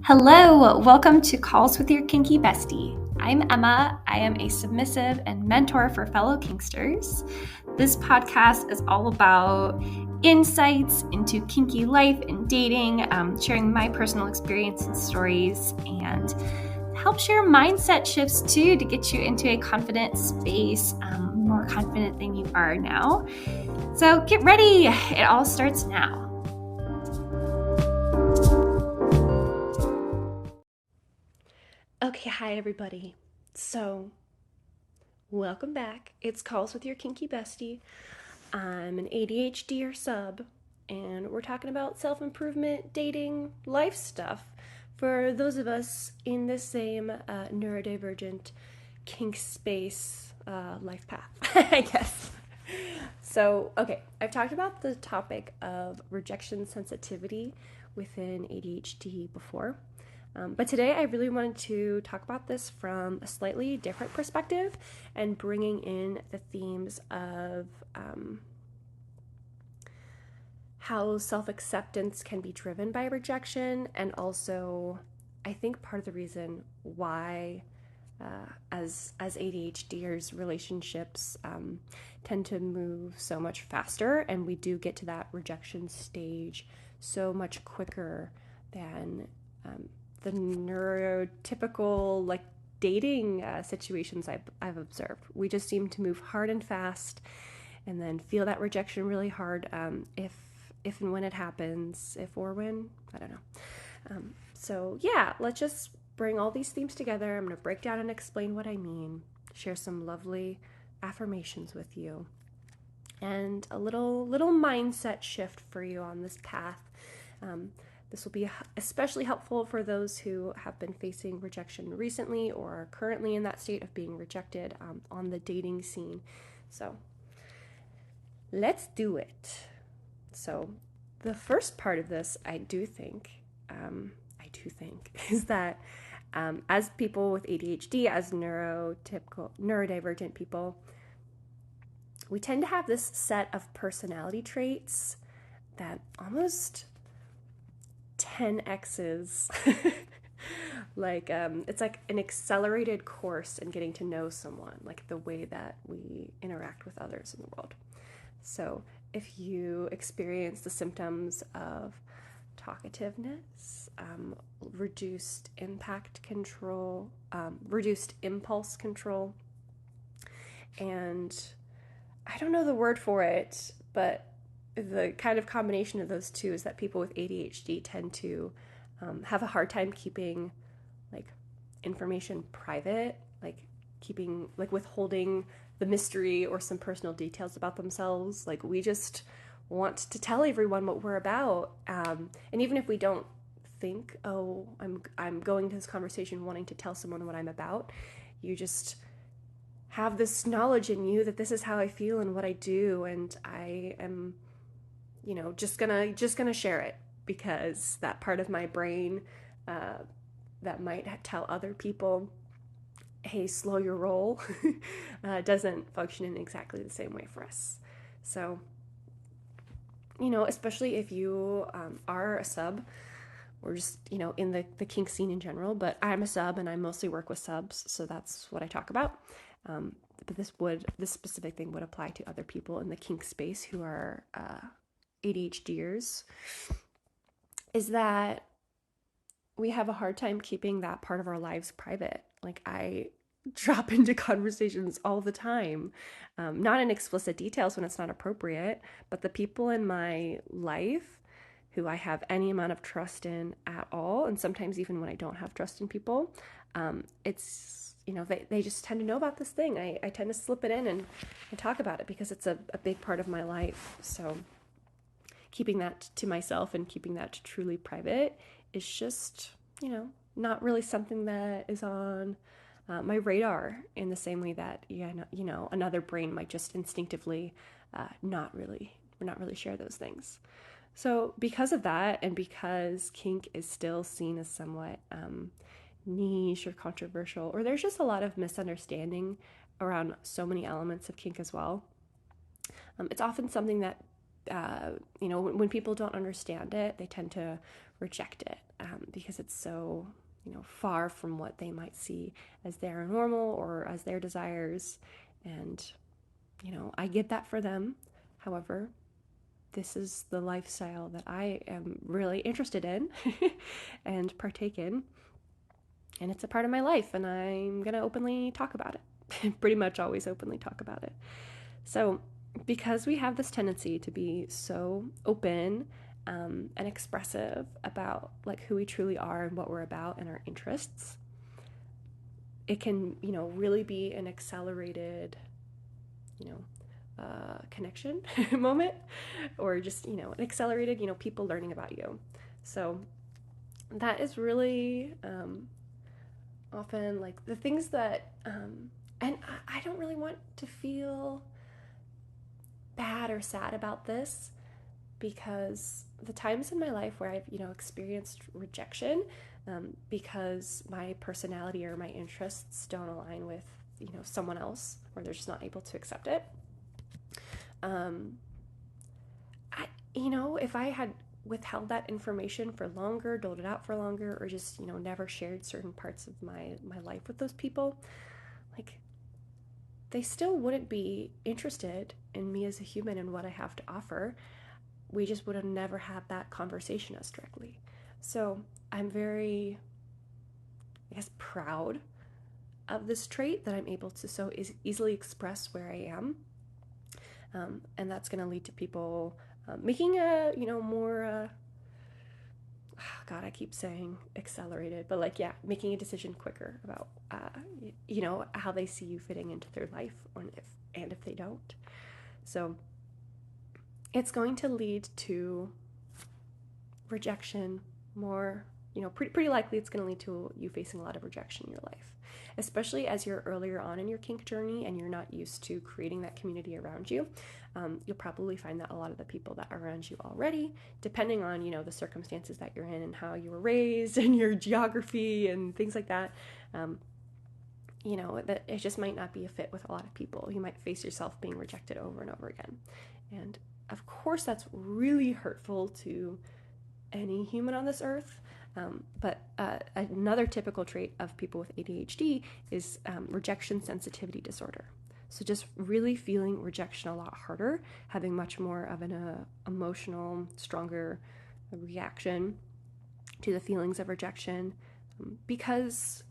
Hello, welcome to Calls with Your Kinky Bestie. I'm Emma. I am a submissive and mentor for fellow kinksters. This podcast is all about insights into kinky life and dating, sharing my personal experience and stories, and help share mindset shifts too to get you into a confident space, more confident than you are now. So get ready. It all starts now. Okay, hi everybody. So, welcome back. It's Calls with Your Kinky Bestie. I'm an ADHDer sub, and we're talking about self-improvement, dating, life stuff for those of us in the same neurodivergent kink space life path, I guess. So, okay, I've talked about the topic of rejection sensitivity within ADHD before. But today I really wanted to talk about this from a slightly different perspective and bringing in the themes of how self-acceptance can be driven by rejection, and also I think part of the reason why as ADHDers relationships tend to move so much faster, and we do get to that rejection stage so much quicker than the neurotypical like dating situations I've observed. We just seem to move hard and fast, and then feel that rejection really hard if and when it happens, if or when, I don't know. So yeah, let's just bring all these themes together. I'm going to break down and explain what I mean, share some lovely affirmations with you, and a little mindset shift for you on this path. This will be especially helpful for those who have been facing rejection recently or are currently in that state of being rejected on the dating scene. So let's do it. So the first part of this, I do think, is that as people with ADHD, as neurodivergent people, we tend to have this set of personality traits that almost 10x's like it's like an accelerated course in getting to know someone, like the way that we interact with others in the world. So if you experience the symptoms of talkativeness, reduced impact control, reduced impulse control, and I don't know the word for it, but the kind of combination of those two is that people with ADHD tend to have a hard time keeping like information private, like withholding the mystery or some personal details about themselves. Like, we just want to tell everyone what we're about, and even if we don't think, oh, I'm going to this conversation wanting to tell someone what I'm about, you just have this knowledge in you that this is how I feel and what I do, and I am just gonna share it, because that part of my brain that might tell other people, hey, slow your roll, doesn't function in exactly the same way for us. So, especially if you are a sub, or just, in the kink scene in general, but I'm a sub and I mostly work with subs, so that's what I talk about. But this specific thing would apply to other people in the kink space who are ADHDers, is that we have a hard time keeping that part of our lives private. Like, I drop into conversations all the time, not in explicit details when it's not appropriate, but the people in my life who I have any amount of trust in at all, and sometimes even when I don't have trust in people, it's, they just tend to know about this thing. I tend to slip it in and talk about it because it's a big part of my life. So keeping that to myself and keeping that truly private is just, not really something that is on my radar in the same way that, another brain might just instinctively not really share those things. So because of that, and because kink is still seen as somewhat niche or controversial, or there's just a lot of misunderstanding around so many elements of kink as well, it's often something that when people don't understand it, they tend to reject it. because it's so, far from what they might see as their normal or as their desires. And, I get that for them. However, this is the lifestyle that I am really interested in and partake in. And it's a part of my life, and I'm going to openly talk about it. Pretty much always openly talk about it. So, because we have this tendency to be so open and expressive about like who we truly are and what we're about and our interests, it can, really be an accelerated, connection moment, or just, an accelerated, people learning about you. So that is really often like the things that, and I don't really want to feel bad or sad about this, because the times in my life where I've, experienced rejection because my personality or my interests don't align with, someone else, or they're just not able to accept it. If I had withheld that information for longer, doled it out for longer, or just, never shared certain parts of my life with those people, like, they still wouldn't be interested in me as a human and what I have to offer. We just would have never had that conversation as directly. So I'm very, proud of this trait that I'm able to so easily express where I am. And that's going to lead to people making a, more, God, I keep saying accelerated, but making a decision quicker about, how they see you fitting into their life, or if they don't. So it's going to lead to rejection more, pretty likely it's going to lead to you facing a lot of rejection in your life, especially as you're earlier on in your kink journey and you're not used to creating that community around you. You'll probably find that a lot of the people that are around you already, depending on, the circumstances that you're in and how you were raised and your geography and things like that, that it just might not be a fit with a lot of people. You might face yourself being rejected over and over again. And of course, that's really hurtful to any human on this earth. But another typical trait of people with ADHD is rejection sensitivity disorder. So just really feeling rejection a lot harder, having much more of an emotional, stronger reaction to the feelings of rejection, because,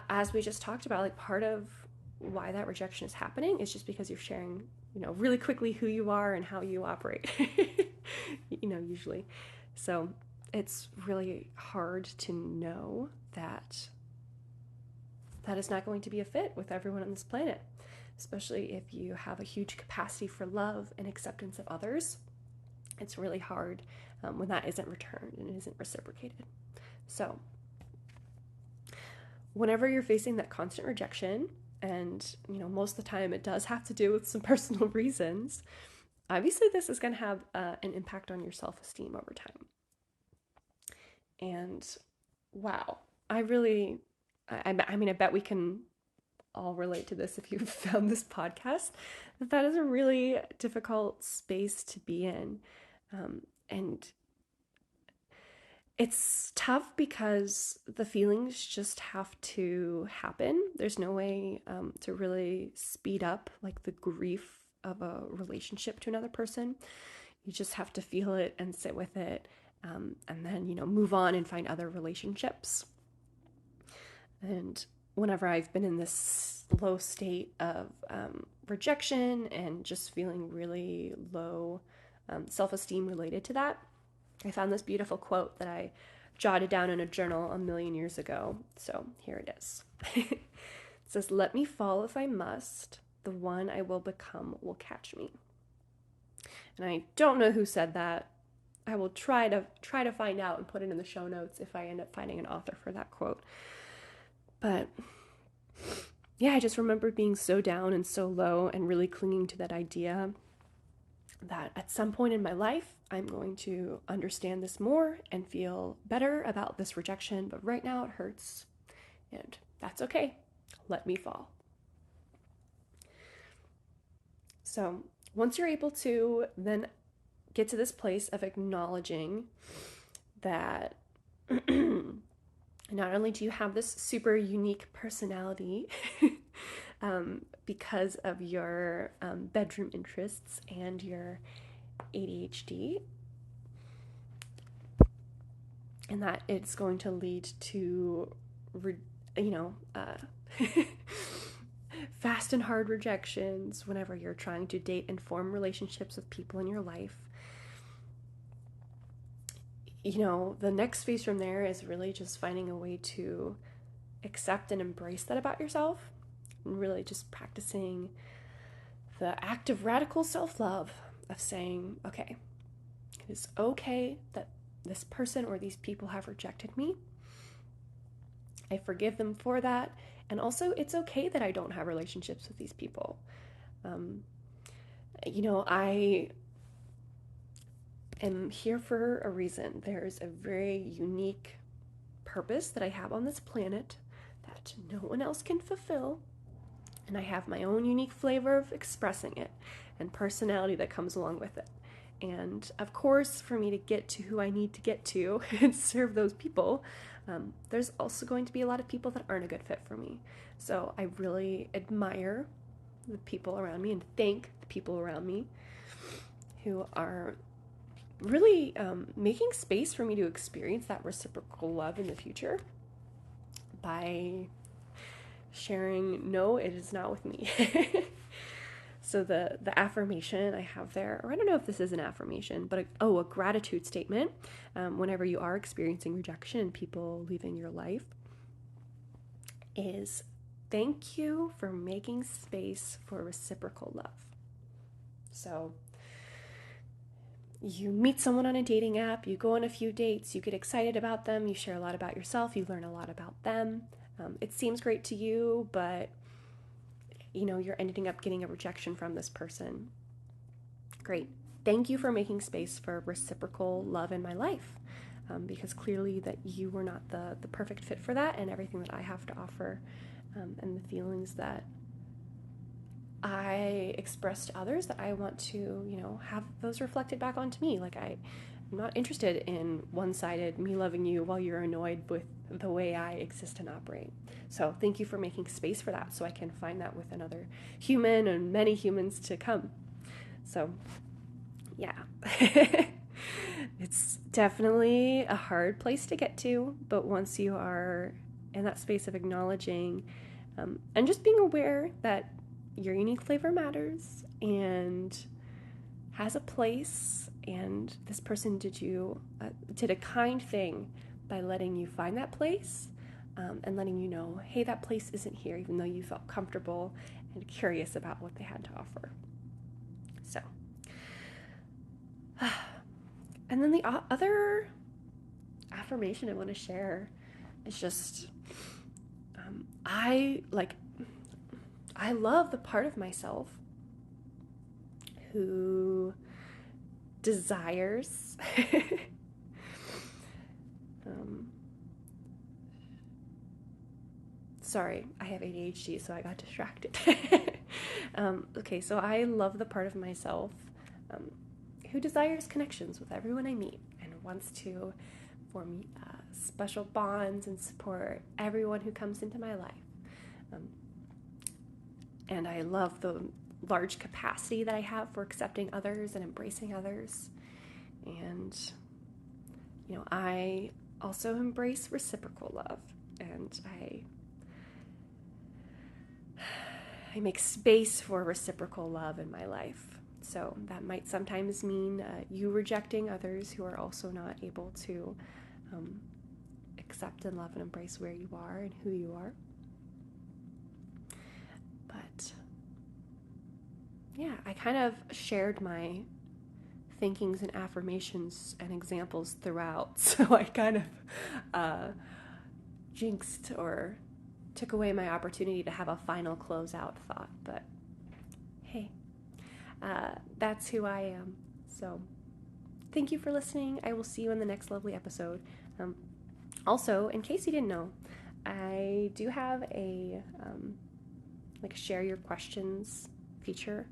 as we just talked about, like, part of why that rejection is happening is just because you're sharing, really quickly who you are and how you operate, usually. So it's really hard to know that is not going to be a fit with everyone on this planet, especially if you have a huge capacity for love and acceptance of others. It's really hard when that isn't returned and it isn't reciprocated. So whenever you're facing that constant rejection, and, most of the time it does have to do with some personal reasons, obviously this is going to have an impact on your self-esteem over time. And wow, I bet we can all relate to this if you've found this podcast, that is a really difficult space to be in. And it's tough because the feelings just have to happen. There's no way to really speed up like the grief of a relationship to another person. You just have to feel it and sit with it, and then, move on and find other relationships. And whenever I've been in this low state of rejection and just feeling really low self-esteem related to that, I found this beautiful quote that I jotted down in a journal a million years ago. So here it is. It says, "Let me fall if I must. The one I will become will catch me." And I don't know who said that. I will try to find out and put it in the show notes if I end up finding an author for that quote. But yeah, I just remember being so down and so low and really clinging to that idea that at some point in my life, I'm going to understand this more and feel better about this rejection. But right now it hurts, and that's okay. Let me fall. So once you're able to then get to this place of acknowledging that not only do you have this super unique personality because of your bedroom interests and your ADHD, and that it's going to lead to, you know, fast and hard rejections whenever you're trying to date and form relationships with people in your life. You know, the next phase from there is really just finding a way to accept and embrace that about yourself, and really just practicing the act of radical self-love of saying, okay, it is okay that this person or these people have rejected me. I forgive them for that. And also, it's okay that I don't have relationships with these people. You know, I am here for a reason. There's a very unique purpose that I have on this planet that no one else can fulfill. And I have my own unique flavor of expressing it and personality that comes along with it. And of course, for me to get to who I need to get to and serve those people, there's also going to be a lot of people that aren't a good fit for me. So I really admire the people around me and thank the people around me who are really making space for me to experience that reciprocal love in the future by sharing, no, it is not with me. So the affirmation I have there, or I don't know if this is an affirmation, but a gratitude statement whenever you are experiencing rejection and people leaving your life is, thank you for making space for reciprocal love. So you meet someone on a dating app, you go on a few dates, you get excited about them, you share a lot about yourself, you learn a lot about them. It seems great to you, but you know, you're ending up getting a rejection from this person. Great. Thank you for making space for reciprocal love in my life, because clearly that you were not the perfect fit for that, and everything that I have to offer and the feelings that I express to others, that I want to, you know, have those reflected back onto me. Like I'm not interested in one-sided me loving you while you're annoyed with the way I exist and operate. So thank you for making space for that so I can find that with another human and many humans to come. So yeah, it's definitely a hard place to get to, but once you are in that space of acknowledging and just being aware that your unique flavor matters and has a place, and this person did a kind thing by letting you find that place and letting you know, hey, that place isn't here, even though you felt comfortable and curious about what they had to offer. So, and then the other affirmation I want to share is just, I love the part of myself who desires sorry, I have ADHD, so I got distracted. Okay, so I love the part of myself who desires connections with everyone I meet and wants to form special bonds and support everyone who comes into my life. And I love the large capacity that I have for accepting others and embracing others. And, you know, I also embrace reciprocal love, and I make space for reciprocal love in my life. So that might sometimes mean you rejecting others who are also not able to accept and love and embrace where you are and who you are. But yeah, I kind of shared my thinkings and affirmations and examples throughout, so I kind of jinxed or took away my opportunity to have a final closeout thought. But hey, that's who I am. So thank you for listening. I will see you in the next lovely episode. Also, in case you didn't know, I do have a share your questions feature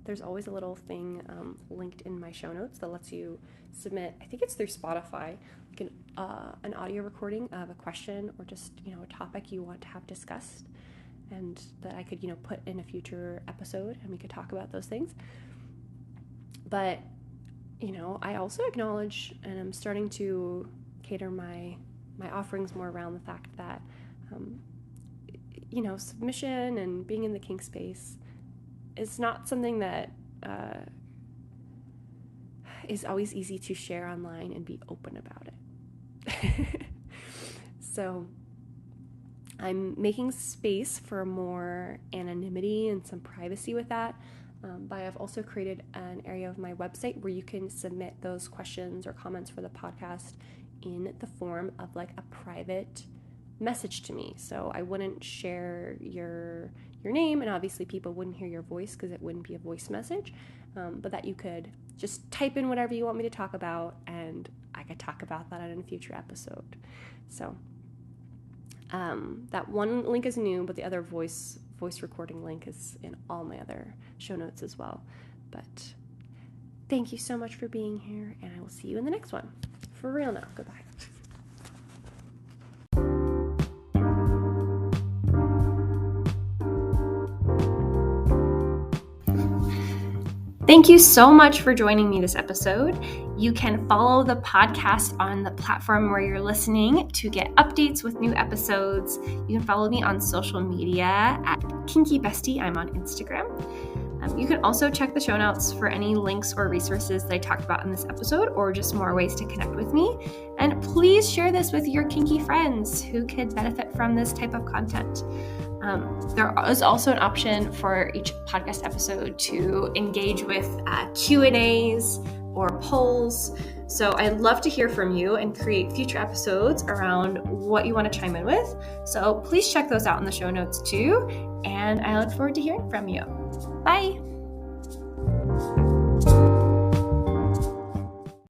there's always a little thing linked in my show notes that lets you submit, I think it's through Spotify, like an audio recording of a question or just, a topic you want to have discussed, and that I could, put in a future episode and we could talk about those things. But, I also acknowledge, and I'm starting to cater my offerings more around the fact that, submission and being in the kink space is not something that is always easy to share online and be open about it. So I'm making space for more anonymity and some privacy with that. But I've also created an area of my website where you can submit those questions or comments for the podcast in the form of like a private message to me. So I wouldn't share your name, and obviously people wouldn't hear your voice because it wouldn't be a voice message, but that you could just type in whatever you want me to talk about, and I could talk about that in a future episode. So that one link is new, but the other voice recording link is in all my other show notes as well. But thank you so much for being here, and I will see you in the next one. For real now. Goodbye. Thank you so much for joining me this episode. You can follow the podcast on the platform where you're listening to get updates with new episodes. You can follow me on social media at Kinky Bestie. I'm on Instagram. You can also check the show notes for any links or resources that I talked about in this episode, or just more ways to connect with me. And please share this with your kinky friends who could benefit from this type of content. There is also an option for each podcast episode to engage with Q&As or polls. So I'd love to hear from you and create future episodes around what you want to chime in with. So please check those out in the show notes too. And I look forward to hearing from you. Bye.